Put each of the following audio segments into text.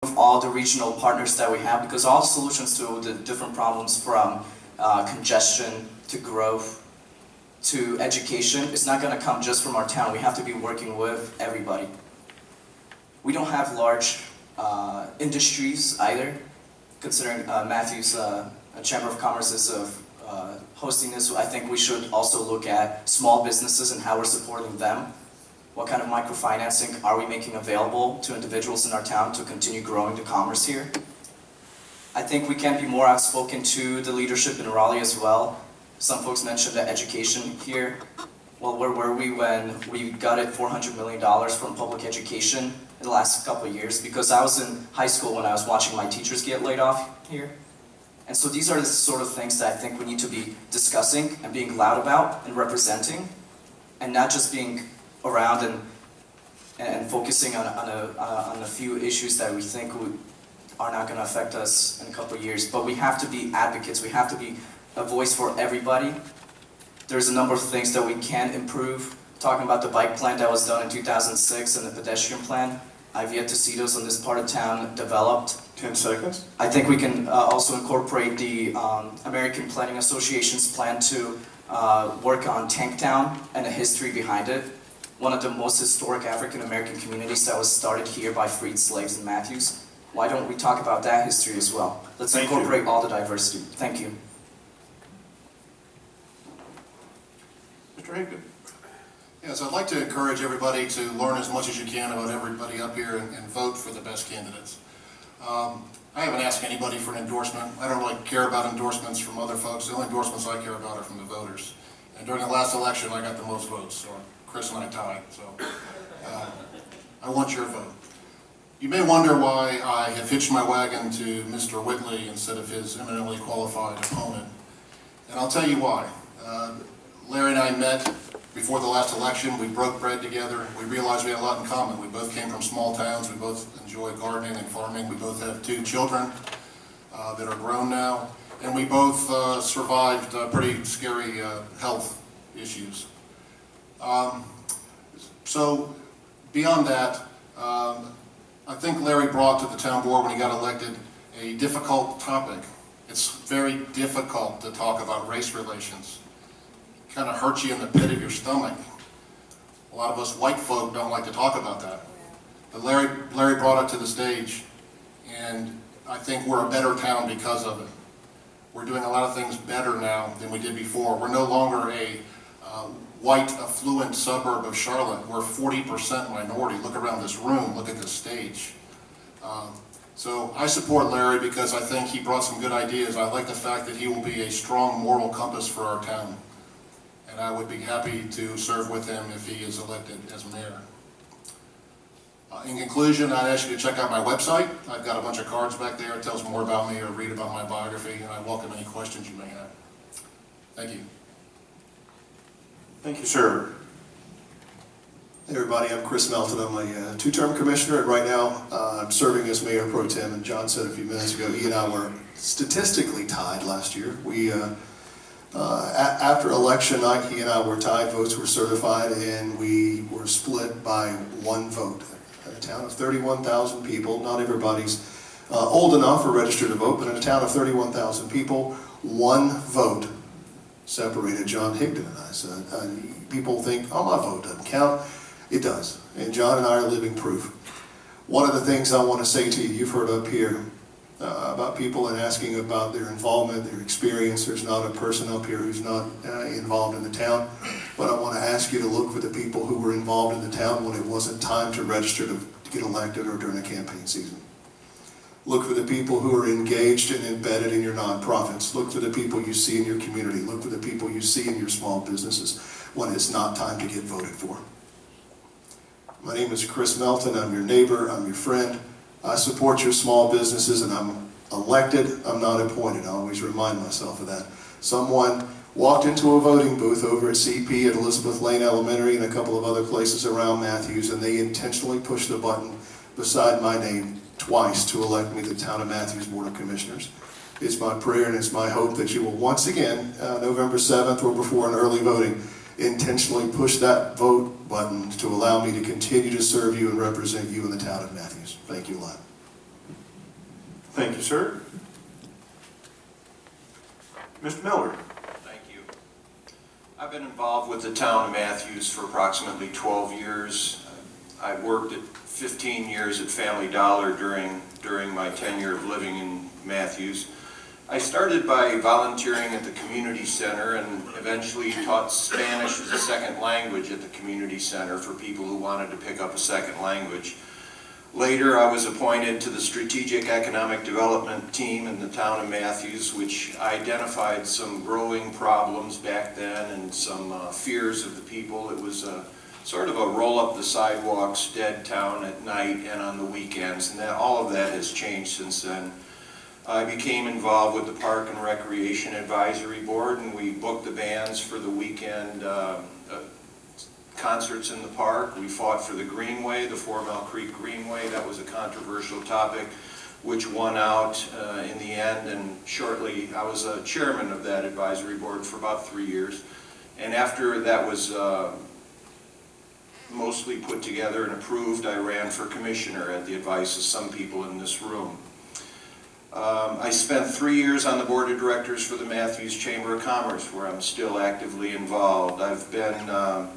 of all the regional partners that we have, because all solutions to the different problems from congestion to growth to education is not going to come just from our town. We have to be working with everybody. We don't have large industries either, considering Matthew's Chamber of Commerce is hosting this. I think we should also look at small businesses and how we're supporting them. What kind of microfinancing are we making available to individuals in our town to continue growing the commerce here? I think we can be more outspoken to the leadership in Raleigh as well. Some folks mentioned the education here. Well, where were we when we got it $400 million from public education in the last couple of years? Because I was in high school when I was watching my teachers get laid off here. And so these are the sort of things that I think we need to be discussing and being loud about and representing, and not just being around and focusing on a few issues that we think are not going to affect us in a couple of years. But we have to be advocates. We have to be a voice for everybody. There's a number of things that we can improve. Talking about the bike plan that was done in 2006 and the pedestrian plan, I've yet to see those in this part of town developed. 10 seconds. I think we can also incorporate the American Planning Association's plan to work on Tanktown and the history behind it. One of the most historic African American communities that was started here by freed slaves in Matthews. Why don't we talk about that history as well? Let's incorporate all the diversity. Thank you. Mr. Higdon. Yes, I'd like to encourage everybody to learn as much as you can about everybody up here and vote for the best candidates. I haven't asked anybody for an endorsement. I don't really care about endorsements from other folks. The only endorsements I care about are from the voters. And during the last election, I got the most votes, so Chris and I tied. So I want your vote. You may wonder why I have hitched my wagon to Mr. Whitley instead of his eminently qualified opponent. And I'll tell you why. Larry and I met before the last election. We broke bread together. We realized we had a lot in common. We both came from small towns. We both enjoy gardening and farming. We both have 2 children that are grown now. And we both survived pretty scary health issues. So beyond that, I think Larry brought to the town board when he got elected a difficult topic. It's very difficult to talk about race relations. Kind of hurts you in the pit of your stomach. A lot of us white folk don't like to talk about that. But Larry brought it to the stage, and I think we're a better town because of it. We're doing a lot of things better now than we did before. We're no longer a white, affluent suburb of Charlotte. We're 40% minority. Look around this room, look at this stage. So I support Larry because I think he brought some good ideas. I like the fact that he will be a strong moral compass for our town. And I would be happy to serve with him if he is elected as mayor. In conclusion, I'd ask you to check out my website. I've got a bunch of cards back there. It tells more about me or read about my biography, and I welcome any questions you may have. Thank you. Thank you, sir. Hey everybody, I'm Chris Melton. I'm a 2-term commissioner, and right now I'm serving as mayor pro tem. And John said a few minutes ago, he and I were statistically tied last year. We after election night, he and I were tied. Votes were certified, and we were split by 1 vote. In a town of 31,000 people, not everybody's old enough or registered to vote, but in a town of 31,000 people, 1 vote separated John Higdon and I. So people think, oh, my vote doesn't count. It does, and John and I are living proof. One of the things I want to say to you, you've heard up here about people and asking about their involvement, their experience. There's not a person up here who's not involved in the town, but I want to ask you to look for the people who were involved in the town when it wasn't time to register to get elected or during a campaign season. Look for the people who are engaged and embedded in your nonprofits. Look for the people you see in your community. Look for the people you see in your small businesses when it's not time to get voted for. My name is Chris Melton. I'm your neighbor. I'm your friend. I support your small businesses, and I'm elected. I'm not appointed. I always remind myself of that. Someone walked into a voting booth over at CP at Elizabeth Lane Elementary and a couple of other places around Matthews, and they intentionally pushed the button beside my name twice to elect me to the Town of Matthews Board of Commissioners. It's my prayer and it's my hope that you will once again, November 7th or before an early voting, intentionally push that vote button to allow me to continue to serve you and represent you in the town of Matthews. Thank you a lot. Thank you, sir. Mr. Miller. Thank you. I've been involved with the town of Matthews for approximately 12 years. I worked at 15 years at Family Dollar during my tenure of living in Matthews. I started by volunteering at the community center and eventually taught Spanish as a second language at the community center for people who wanted to pick up a second language. Later, I was appointed to the Strategic Economic Development team in the town of Matthews, which identified some growing problems back then and some fears of the people. It was sort of a roll up the sidewalks dead town at night and on the weekends, and all of that has changed since then. I became involved with the Park and Recreation Advisory Board, and we booked the bands for the weekend concerts in the park. We fought for the Greenway, the 4 Mile Creek Greenway. That was a controversial topic, which won out in the end, and shortly I was a chairman of that advisory board for about 3 years. And after that was mostly put together and approved, I ran for commissioner at the advice of some people in this room. I spent 3 years on the board of directors for the Matthews Chamber of Commerce, where I'm still actively involved. I've been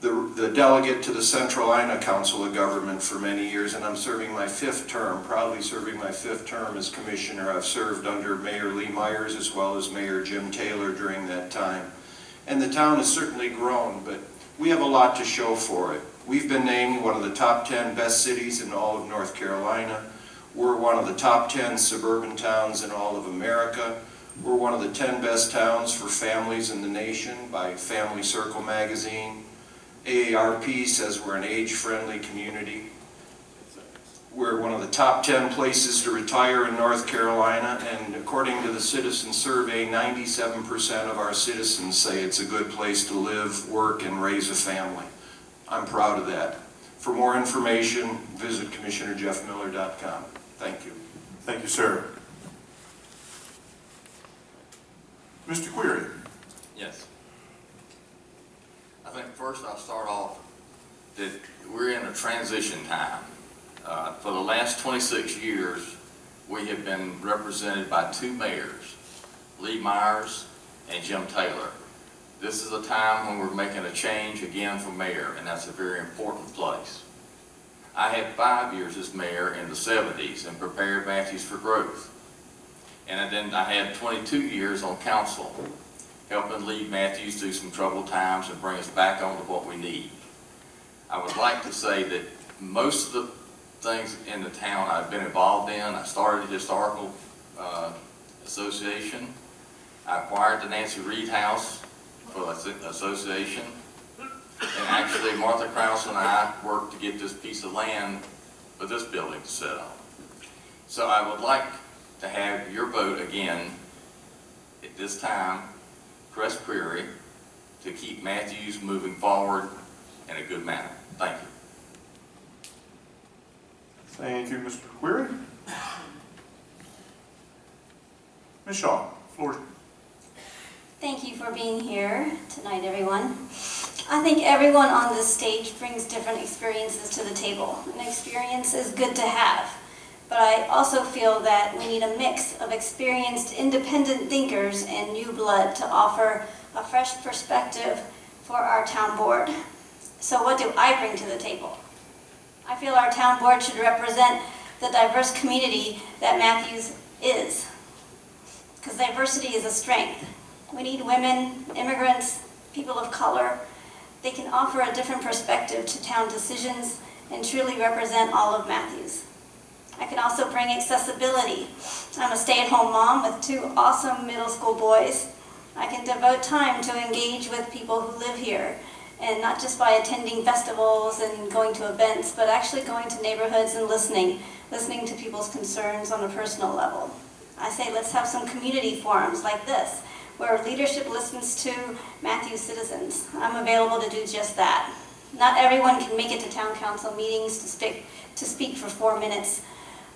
the delegate to the Central Ina Council of Government for many years, and I'm serving my 5th term, proudly serving my 5th term as commissioner. I've served under Mayor Lee Myers as well as Mayor Jim Taylor during that time. And the town has certainly grown, but we have a lot to show for it. We've been named one of the top 10 best cities in all of North Carolina. We're one of the top 10 suburban towns in all of America. We're one of the 10 best towns for families in the nation by Family Circle magazine. AARP says we're an age-friendly community. We're one of the top 10 places to retire in North Carolina, and according to the Citizen Survey, 97% of our citizens say it's a good place to live, work, and raise a family. I'm proud of that. For more information, visit CommissionerJeffMiller.com. Thank you. Thank you, sir. Mr. Query. Yes. I think first I'll start off that we're in a transition time. For the last 26 years, we have been represented by 2 mayors, Lee Myers and Jim Taylor. This is a time when we're making a change again for mayor, and that's a very important place. I had 5 years as mayor in the 70s and prepared Matthews for growth. And then I had 22 years on council, helping lead Matthews through some troubled times and bring us back onto what we need. I would like to say that most of the things in the town I've been involved in. I started the Historical Association. I acquired the Nancy Reed House for the association. And actually, Martha Krause and I worked to get this piece of land for this building to sit on. So I would like to have your vote again at this time, press query, to keep Matthews moving forward in a good manner. Thank you. Thank you, Mr. Query. Ms. Shaw, floor. Thank you for being here tonight, everyone. I think everyone on this stage brings different experiences to the table. An experience is good to have, but I also feel that we need a mix of experienced independent thinkers and new blood to offer a fresh perspective for our town board. So what do I bring to the table? I feel our town board should represent the diverse community that Matthews is, because diversity is a strength. We need women, immigrants, people of color. They can offer a different perspective to town decisions and truly represent all of Matthews. I can also bring accessibility. I'm a stay-at-home mom with 2 awesome middle school boys. I can devote time to engage with people who live here, and not just by attending festivals and going to events, but actually going to neighborhoods and listening to people's concerns on a personal level. I say let's have some community forums like this, where leadership listens to Matthews citizens. I'm available to do just that. Not everyone can make it to town council meetings to speak for 4 minutes.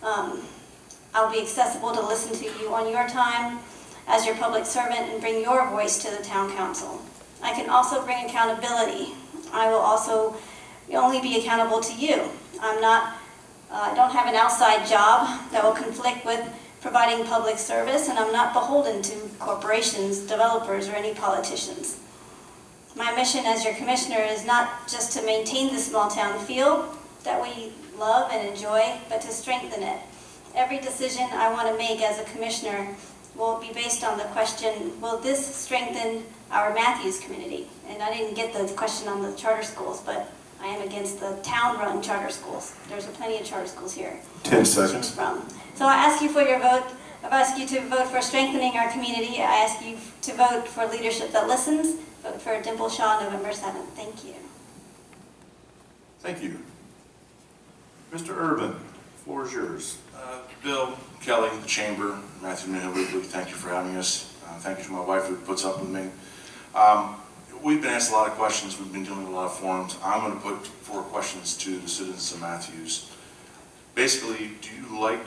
I'll be accessible to listen to you on your time as your public servant and bring your voice to the town council. I can also bring accountability. I will also only be accountable to you. I'm not I don't have an outside job that will conflict with providing public service, and I'm not beholden to corporations, developers, or any politicians. My mission as your commissioner is not just to maintain the small town feel that we love and enjoy, but to strengthen it. Every decision I want to make as a commissioner will be based on the question, will this strengthen our Matthews community? And I didn't get the question on the charter schools, but I am against the town-run charter schools. There's plenty of charter schools here. 10 to choose seconds. from. So I ask you for your vote. I ask you to vote for strengthening our community. I ask you to vote for leadership that listens. Vote for Dimple Shaw November 7th. Thank you. Thank you. Mr. Urban, the floor is yours. Bill, Kelly, the Chamber, Matthew Weekly, thank you for having us. Thank you to my wife who puts up with me. We've been asked a lot of questions. We've been doing a lot of forums. I'm going to put 4 questions to the citizens of Matthews. Basically, do you like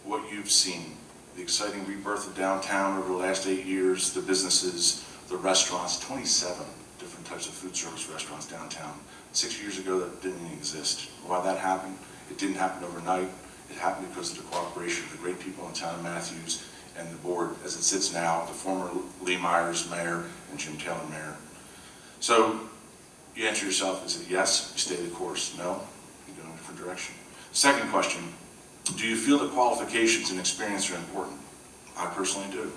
what you've seen? The exciting rebirth of downtown over the last 8 years, the businesses, the restaurants, 27 different types of food service restaurants downtown. 6 years ago, that didn't even exist. Why that happened? It didn't happen overnight. It happened because of the cooperation of the great people in the town of Matthews and the board as it sits now, the former Lee Myers mayor and Jim Taylor mayor. So you answer yourself, is it yes, you stay the course? No, you go in a different direction. Second question, do you feel that qualifications and experience are important? I personally do.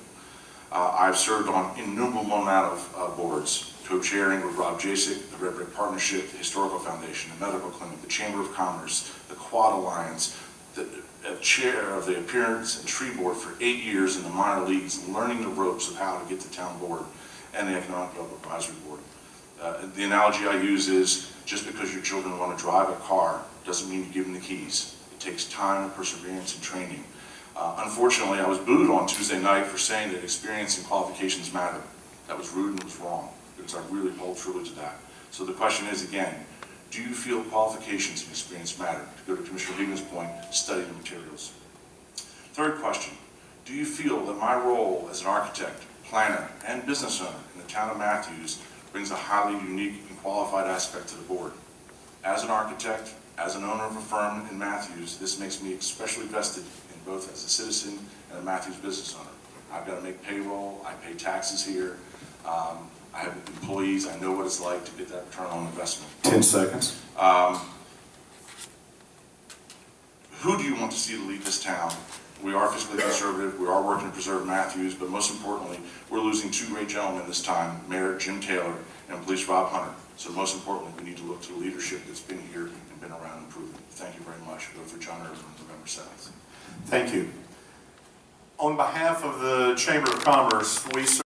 I've served on innumerable amount of boards, co-chairing with Rob Jasek, the Red Brick Partnership, the Historical Foundation, the Medical Clinic, the Chamber of Commerce, the Quad Alliance, the chair of the Appearance and Tree Board for 8 years in the minor leagues, learning the ropes of how to get to town board and the Economic Development Advisory Board. The analogy I use is just because your children want to drive a car doesn't mean you give them the keys. It takes time and perseverance and training. Unfortunately, I was booed on Tuesday night for saying that experience and qualifications matter. That was rude and was wrong, because I really hold truly to that. So the question is, again, do you feel qualifications and experience matter? To go to Commissioner Higgins' point, study the materials. Third question, do you feel that my role as an architect, planner, and business owner in the town of Matthews brings a highly unique and qualified aspect to the board? As an architect, as an owner of a firm in Matthews, this makes me especially vested in both as a citizen and a Matthews business owner. I've got to make payroll, I pay taxes here, I have employees, I know what it's like to get that return on investment. 10 seconds. Who do you want to see lead this town? We are fiscally conservative, we are working to preserve Matthews, but most importantly, we're losing 2 great gentlemen this time, Mayor Jim Taylor and Police Rob Hunter. So most importantly, we need to look to the leadership that's been here and been around and proven. Thank you very much. Vote for John Urban on November 7th. Thank you. On behalf of the Chamber of Commerce, we